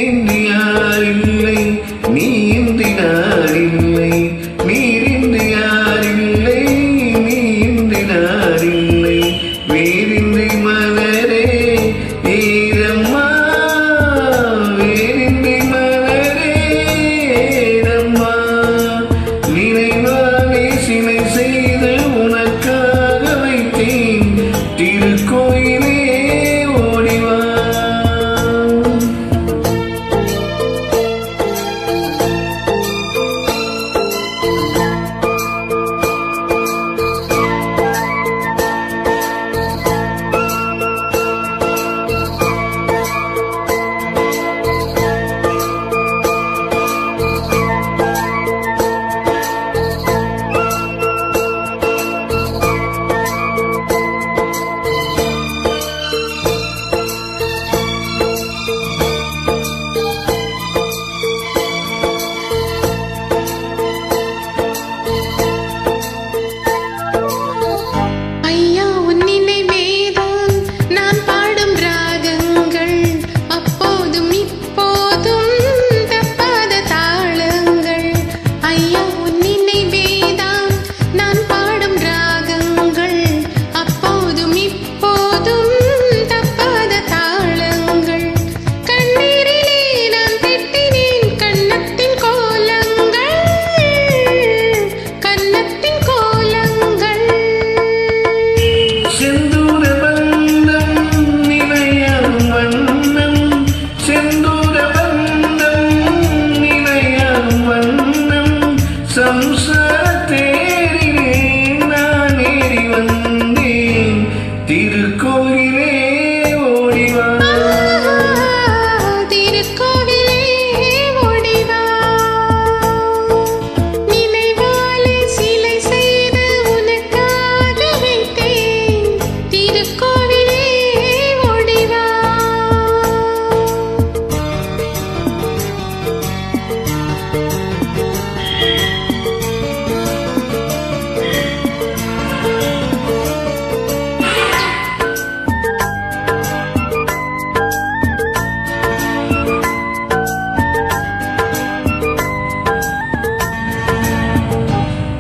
நீரின்றி யாரில்லை, நீ இன்றி நாரில்லை, நீரின்றி யாரில்லை, நீ இன்றி நாரில்லை, வேரின்றி மலரே ஏரம்மா, வேரின்றி மலரே ஏரம்மா, நினைவாலே சிலை செய்து உனக்காக வைத்தேன் திருக்கோயிலே ஓடிவா. சம்சாரத்தேரிலே நான் ஏறி வந்தேன் திருக்கோயிலே ஓடிவா. திருக்கோவிலே ஓடிவா. நினைவாலே சிலை செய்து உனக்காக வைத்தேன் திருக்கோவிலே ஓடிவா.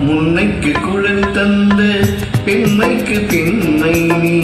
முன்னைக்கு குழல் தந்த பெண்மைக்கு பெண்மை நீ